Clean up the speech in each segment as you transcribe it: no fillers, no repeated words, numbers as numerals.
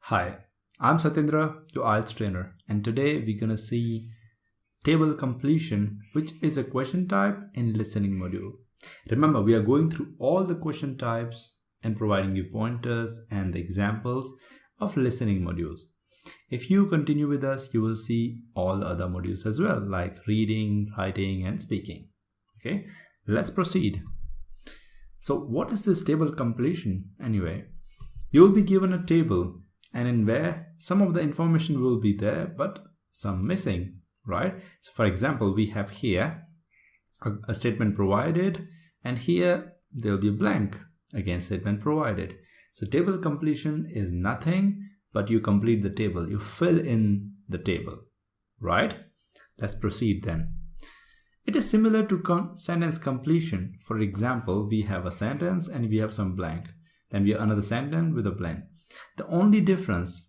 Hi, I'm Satyendra, your IELTS trainer, and today we're gonna see table completion, which is a question type in listening module. Remember, we are going through all the question types and providing you pointers and the examples of listening modules. If you continue with us, you will see all the other modules as well, like reading, writing, and speaking. Okay, let's proceed. So what is this table completion anyway? You will be given a table, and in where some of the information will be there but some missing, right? So for example, we have here a statement provided, and here there will be a blank against statement provided. So table completion is nothing but you complete the table, you fill in the table, right? Let's proceed then. It is similar to sentence completion. For example, we have a sentence and we have some blank, then we have another sentence with a blank. The only difference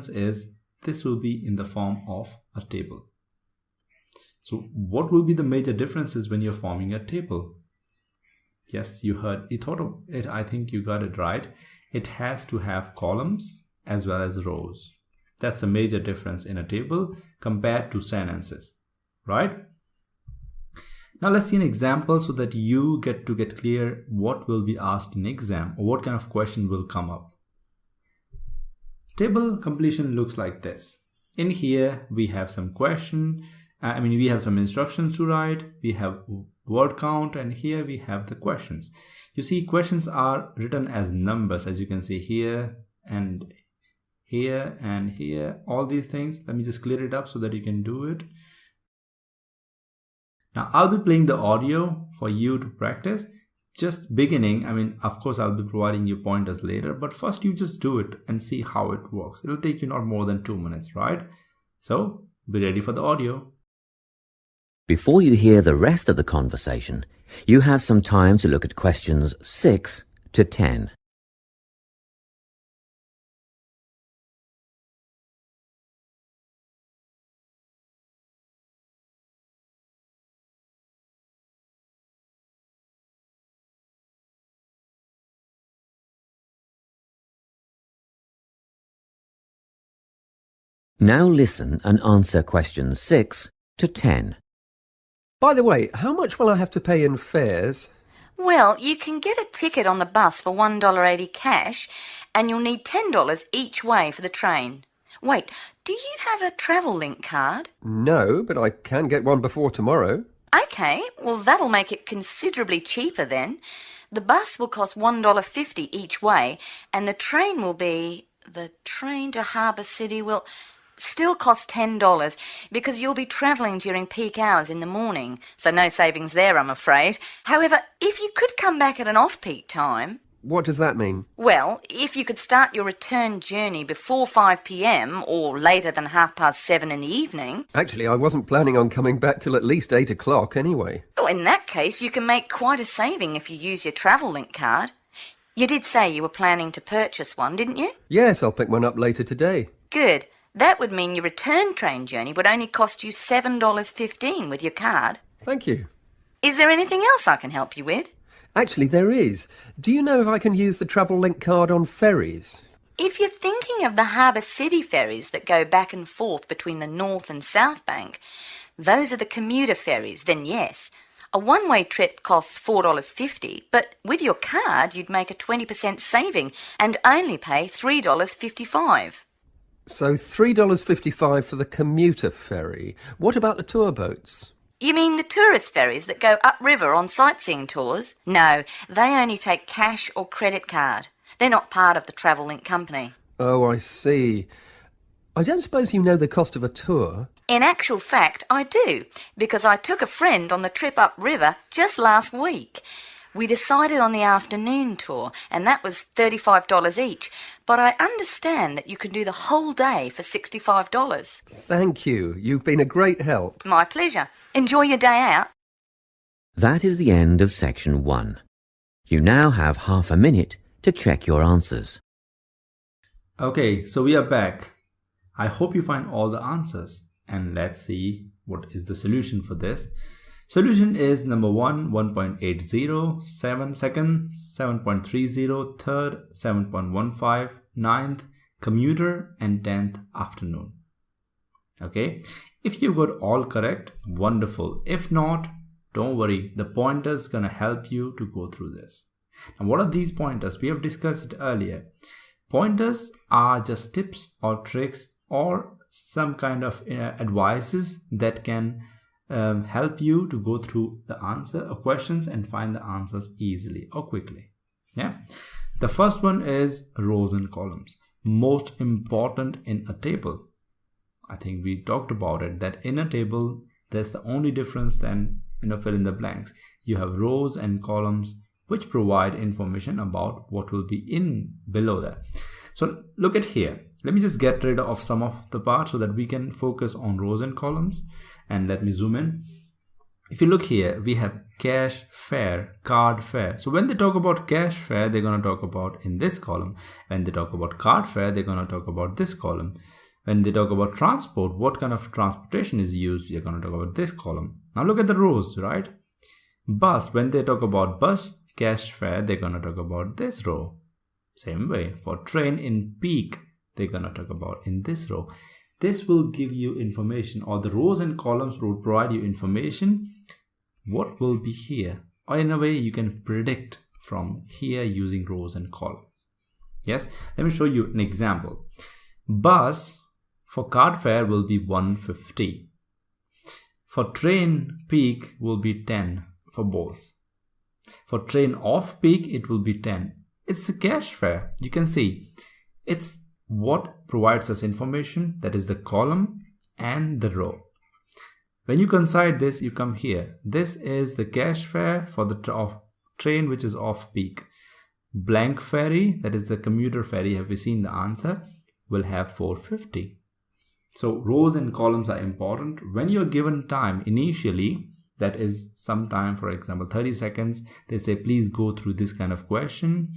is this will be in the form of a table. So what will be the major differences when you're forming a table? Yes, you thought of it. I think you got it right. It has to have columns as well as rows. That's a major difference in a table compared to sentences, right? Now let's see an example so that you get clear what will be asked in exam or what kind of question will come up. Table completion looks like this. In here we have some we have some instructions to write, we have word count, and here we have the questions. You see, questions are written as numbers, as you can see here and here and here, all these things. Let me just clear it up so that you can do it. Now I'll be playing the audio for you to practice. Just beginning, of course I'll be providing you pointers later, but first you just do it and see how it works. It'll take you not more than 2 minutes, right? So be ready for the audio. Before you hear the rest of the conversation, you have some time to look at questions 6 to 10. Now listen and answer questions 6 to 10. By the way, how much will I have to pay in fares? Well, you can get a ticket on the bus for $1.80 cash, and you'll need $10 each way for the train. Wait, do you have a travel link card? No, but I can get one before tomorrow. Okay, well that'll make it considerably cheaper then. The bus will cost $1.50 each way, and the train to Harbour City will still cost $10 because you'll be travelling during peak hours in the morning, so no savings there, I'm afraid. However, if you could come back at an off-peak time... What does that mean? Well, if you could start your return journey before 5 p.m. or later than 7:30 in the evening... Actually, I wasn't planning on coming back till at least 8 o'clock anyway. Oh, in that case, you can make quite a saving if you use your travel link card. You did say you were planning to purchase one, didn't you? Yes, I'll pick one up later today. Good. That would mean your return train journey would only cost you $7.15 with your card. Thank you. Is there anything else I can help you with? Actually, there is. Do you know if I can use the travel link card on ferries? If you're thinking of the Harbour City ferries that go back and forth between the North and South Bank, those are the commuter ferries, then yes. A one-way trip costs $4.50, but with your card you'd make a 20% saving and only pay $3.55. So $3.55 for the commuter ferry. What about the tour boats? You mean the tourist ferries that go upriver on sightseeing tours? No, they only take cash or credit card. They're not part of the Travel Link company. Oh, I see. I don't suppose you know the cost of a tour? In actual fact, I do, because I took a friend on the trip upriver just last week. We decided on the afternoon tour, and that was $35 each, but I understand that you can do the whole day for $65. Thank you. You've been a great help. My pleasure. Enjoy your day out. That is the end of section 1. You now have half a minute to check your answers. Okay, so we are back. I hope you find all the answers, and let's see what is the solution for this. Solution is number 1, 1.80, 7 second, 7.30, third, 7.15, 9th commuter, and 10th afternoon. Okay, if you got all correct, wonderful. If not, don't worry, the pointers gonna help you to go through this. And what are these pointers? We have discussed it earlier. Pointers are just tips or tricks or some kind of advices that can help you to go through the answer or questions and find the answers easily or quickly. Yeah. The first one is rows and columns. Most important in a table. I think we talked about it, that in a table, there's the only difference then, fill in the blanks. You have rows and columns which provide information about what will be in below that. So look at here. Let me just get rid of some of the parts so that we can focus on rows and columns. And let me zoom in. If you look here, we have cash fare, card fare. So when they talk about cash fare, they're going to talk about in this column. When they talk about card fare, they're going to talk about this column. When they talk about transport, what kind of transportation is used, we are going to talk about this column. Now look at the rows, right? Bus, when they talk about bus, cash fare, they're going to talk about this row. Same way, for train in peak, they're going to talk about in this row. This will give you information, or the rows and columns will provide you information what will be here. Or in a way, you can predict from here using rows and columns. Yes, let me show you an example. Bus for card fare will be 150. For train peak will be 10 for both. For train off peak, it will be 10. It's the cash fare. You can see it's what provides us information, that is the column and the row. When you coincide this, you come here. This is the cash fare for the train which is off peak. Blank ferry, that is the commuter ferry, have we seen the answer, will have 450. So rows and columns are important. When you're given time initially, that is some time, for example 30 seconds, they say please go through this kind of question.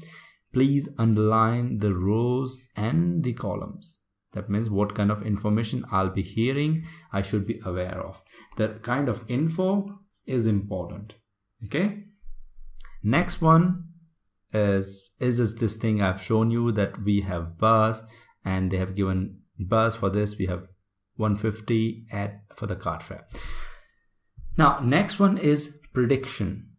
Please underline the rows and the columns. That means what kind of information I'll be hearing, I should be aware of. That kind of info is important. Okay. Next one is this thing I've shown you, that we have bus and they have given bus for this. We have 150 for the card fare. Now, next one is prediction.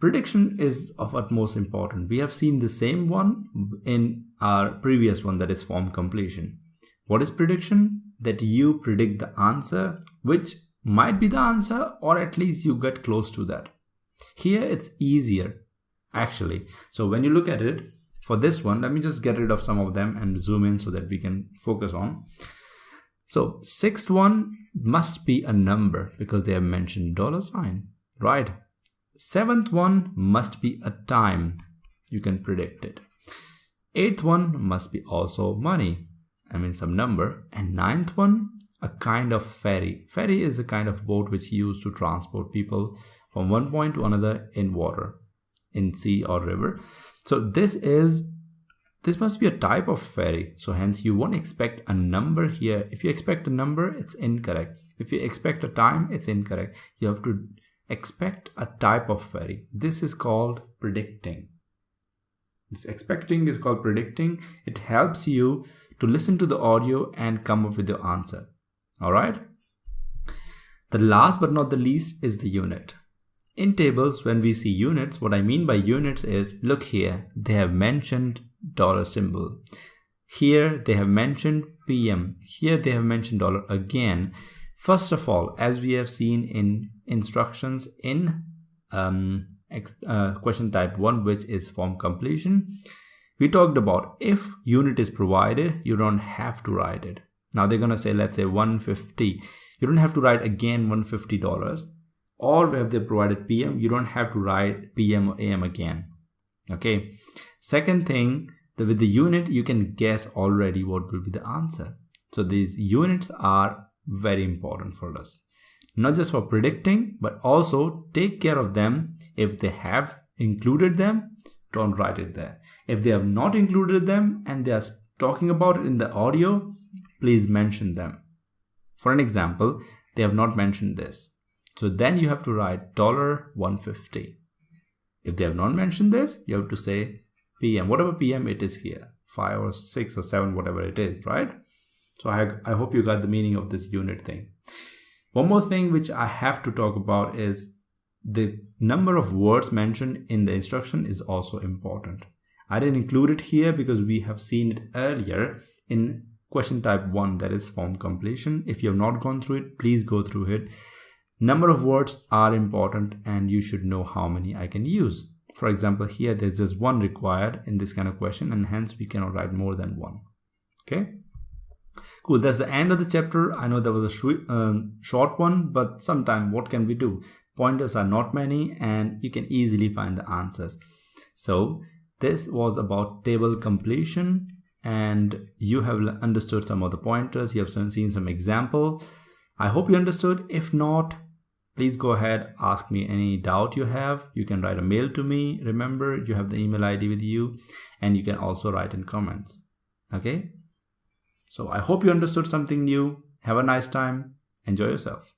Prediction is of utmost importance. We have seen the same one in our previous one, that is form completion. What is prediction? That you predict the answer, which might be the answer, or at least you get close to that. Here it's easier actually. So when you look at it, for this one, let me just get rid of some of them and zoom in so that we can focus on. So sixth one must be a number because they have mentioned $sign, right? Seventh one must be a time. You can predict it. Eighth one must be also money. Some number. And ninth one, a kind of ferry. Ferry is a kind of boat which is used to transport people from one point to another in water, in sea or river. So this must be a type of ferry. So hence you won't expect a number here. If you expect a number, it's incorrect. If you expect a time, it's incorrect. You have to expect a type of ferry. This is called predicting. This expecting is called predicting. It helps you to listen to the audio and come up with your answer. All right. The last but not the least is the unit. In tables, when we see units, what I mean by units is, look here, they have mentioned dollar symbol. Here they have mentioned PM. Here they have mentioned dollar again. First of all, as we have seen in instructions in question type 1, which is form completion, we talked about if unit is provided, you don't have to write it. Now they're going to say, let's say 150. You don't have to write again $150. Or if they provided PM, you don't have to write PM or AM again. Okay. Second thing, with the unit, you can guess already what will be the answer. So these units are very important for us. Not just for predicting, but also take care of them. If they have included them, don't write it there. If they have not included them and they are talking about it in the audio, please mention them. For an example, they have not mentioned this. So then you have to write $150. If they have not mentioned this, you have to say PM. Whatever PM it is here. 5 or 6 or 7, whatever it is, right? So I hope you got the meaning of this unit thing. One more thing which I have to talk about is the number of words mentioned in the instruction is also important. I didn't include it here because we have seen it earlier in question type 1, that is form completion. If you have not gone through it, please go through it. Number of words are important and you should know how many I can use. For example, here there's just 1 required in this kind of question, and hence we cannot write more than 1. Okay, cool. That's the end of the chapter. I know that was a short one, but sometime what can we do? Pointers are not many and you can easily find the answers. So this was about table completion, and you have understood some of the pointers. You have seen some example. I hope you understood. If not, please go ahead, ask me any doubt you have. You can write a mail to me. Remember, you have the email ID with you, and you can also write in comments. Okay? So I hope you understood something new. Have a nice time. Enjoy yourself.